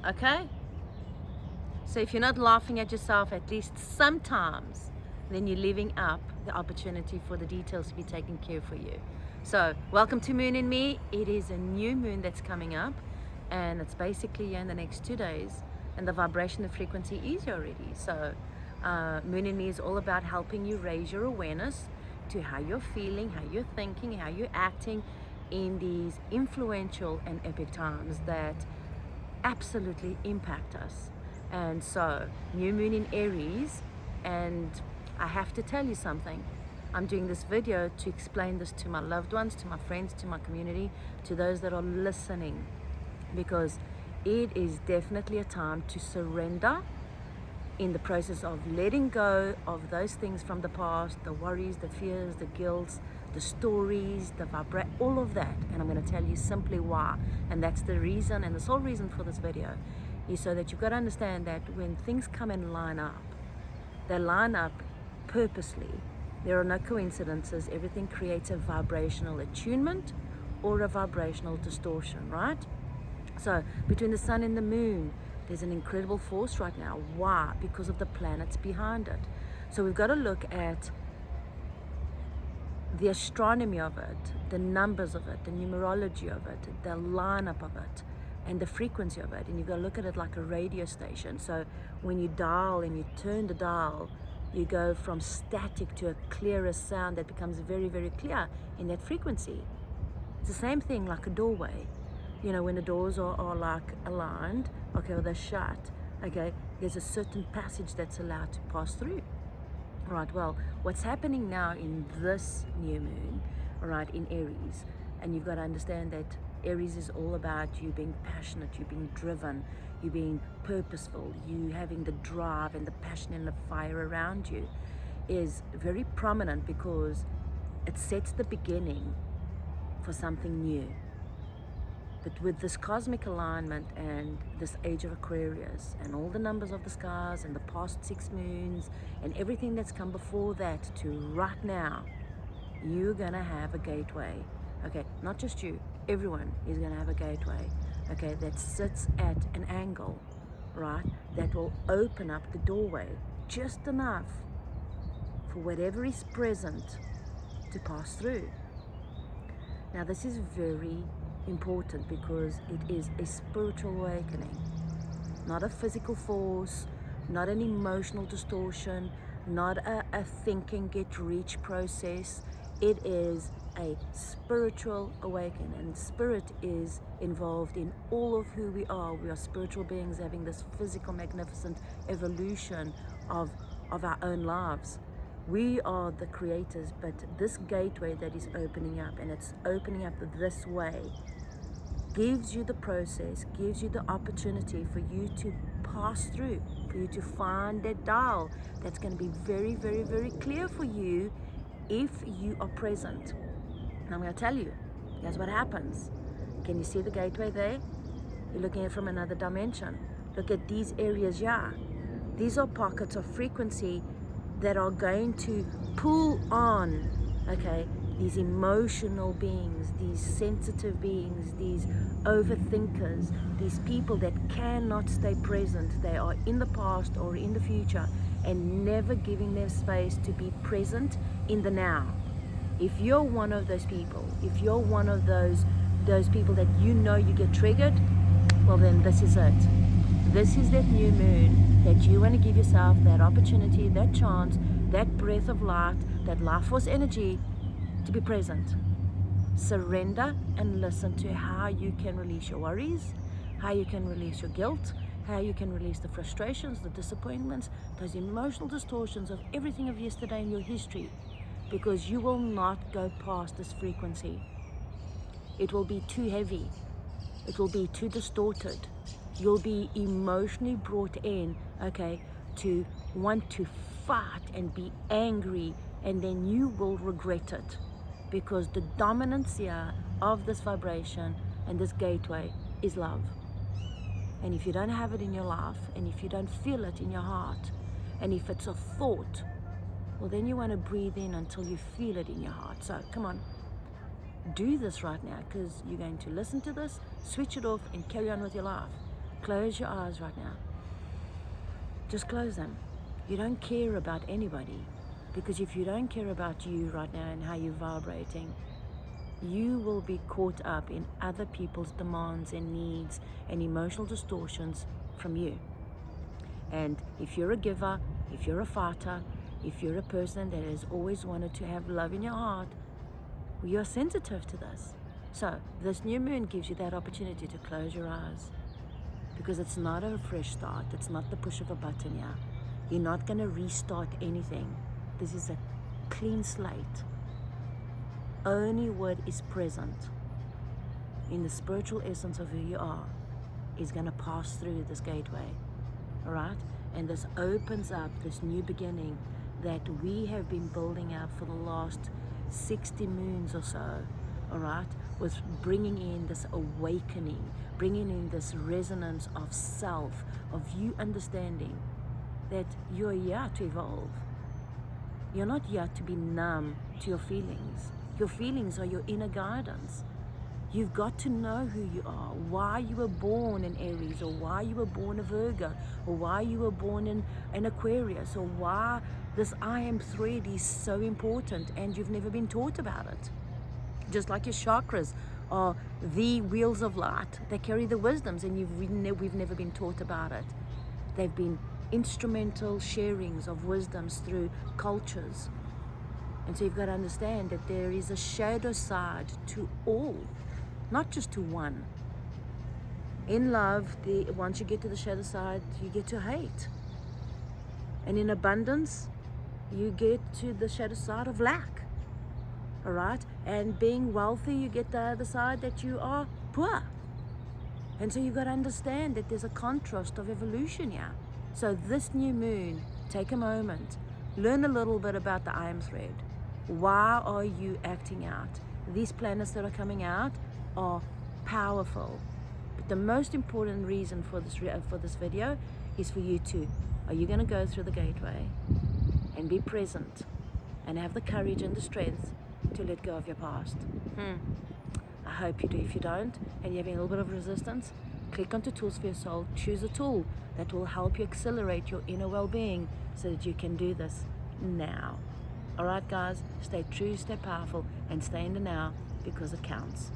okay? So if you're not laughing at yourself at least sometimes, then you're leaving up the opportunity for the details to be taken care of for you. So welcome to Moon in Me. It is a new moon that's coming up, and it's basically in the next 2 days, and the vibration, the frequency is here already. So Moon in Me is all about helping you raise your awareness to how you're feeling, how you're thinking, how you're acting in these influential and epic times that absolutely impact us. And so new moon in Aries, and I have to tell you something. I'm doing this video to explain this to my loved ones, to my friends, to my community, to those that are listening, because it is definitely a time to surrender in the process of letting go of those things from the past, the worries, the fears, the guilt, the stories, all of that. And I'm going to tell you simply why. And that's the reason, and the sole reason for this video is so that you've got to understand that when things come and line up, they line up purposely. There are no coincidences. Everything creates a vibrational attunement or a vibrational distortion, right? So between the sun and the moon, there's an incredible force right now. Why? Because of the planets behind it. So we've got to look at the astronomy of it, the numbers of it, the numerology of it, the lineup of it, and the frequency of it. And you've got to look at it like a radio station. So when you dial and you turn the dial, you go from static to a clearer sound that becomes very, very clear in that frequency. It's the same thing like a doorway. You know, when the doors are like aligned, okay, or they're shut, okay, there's a certain passage that's allowed to pass through. All right, well, what's happening now in this new moon, all right, in Aries, and you've got to understand that Aries is all about you being passionate, you being driven, you being purposeful, you having the drive and the passion and the fire around you is very prominent because it sets the beginning for something new. But with this cosmic alignment and this age of Aquarius and all the numbers of the skies and the past 6 moons and everything that's come before that to right now, you're gonna have a gateway. Okay, not just you, everyone is gonna have a gateway, okay, that sits at an angle, right, that will open up the doorway just enough for whatever is present to pass through. Now this is very important because it is a spiritual awakening, not a physical force, not an emotional distortion, not a thinking get rich process. It is a spiritual awakening, and spirit is involved in all of who we are. We are spiritual beings having this physical magnificent evolution of our own lives. We are the creators, but this gateway that is opening up, and it's opening up this way, gives you the process, gives you the opportunity for you to pass through, for you to find that dial that's going to be very, very, very clear for you if you are present. And I'm going to tell you, here's what happens. Can you see the gateway there? You're looking at it from another dimension. Look at these areas here. These are pockets of frequency that are going to pull on, okay, these emotional beings, these sensitive beings, these overthinkers, these people that cannot stay present. They are in the past or in the future and never giving them space to be present in the now. If you're one of those people, if you're one of those people that you know you get triggered, well then this is it. This is that new moon that you want to give yourself that opportunity, that chance, that breath of light, that life force energy to be present. Surrender and listen to how you can release your worries, how you can release your guilt, how you can release the frustrations, the disappointments, those emotional distortions of everything of yesterday in your history, because you will not go past this frequency. It will be too heavy. It will be too distorted. You'll be emotionally brought in, okay, to want to fight and be angry, and then you will regret it, because the dominance here of this vibration and this gateway is love. And if you don't have it in your life, and if you don't feel it in your heart, and if it's a thought, well then you want to breathe in until you feel it in your heart. So come on, do this right now, because you're going to listen to this, switch it off, and carry on with your life. Close your eyes right now. Just close them. You don't care about anybody, because if you don't care about you right now and how you're vibrating, you will be caught up in other people's demands and needs and emotional distortions from you. And if you're a giver, if you're a fighter, if you're a person that has always wanted to have love in your heart, you're sensitive to this. So this new moon gives you that opportunity to close your eyes, because it's not a fresh start. It's not the push of a button here. You're not going to restart anything. This is a clean slate. Only what is present in the spiritual essence of who you are is going to pass through this gateway. All right? And this opens up this new beginning that we have been building up for the last 60 moons or so, all right, with bringing in this awakening, bringing in this resonance of self, of you understanding that you're here to evolve. You're not here to be numb to your feelings. Your feelings are your inner guidance. You've got to know who you are, why you were born in Aries, or why you were born a Virgo, or why you were born in an Aquarius, or why this I am thread is so important and you've never been taught about it. Just like your chakras are the wheels of light. They carry the wisdoms and we've never been taught about it. They've been instrumental sharings of wisdoms through cultures. And so you've got to understand that there is a shadow side to all, not just to one. In love, once you get to the shadow side, you get to hate. And in abundance, you get to the shadow side of lack. All right? And being wealthy, you get the other side that you are poor. And so you've got to understand that there's a contrast of evolution here. So this new moon, take a moment, learn a little bit about the I am thread. Why are you acting out? These planets that are coming out are powerful. But the most important reason for this video is for you to, are you going to go through the gateway and be present and have the courage and the strength to let go of your past? I hope you do. If you don't, and you're having a little bit of resistance, click onto Tools for Your Soul. Choose a tool that will help you accelerate your inner well-being so that you can do this now. All right, guys, stay true, stay powerful, and stay in the now, because it counts.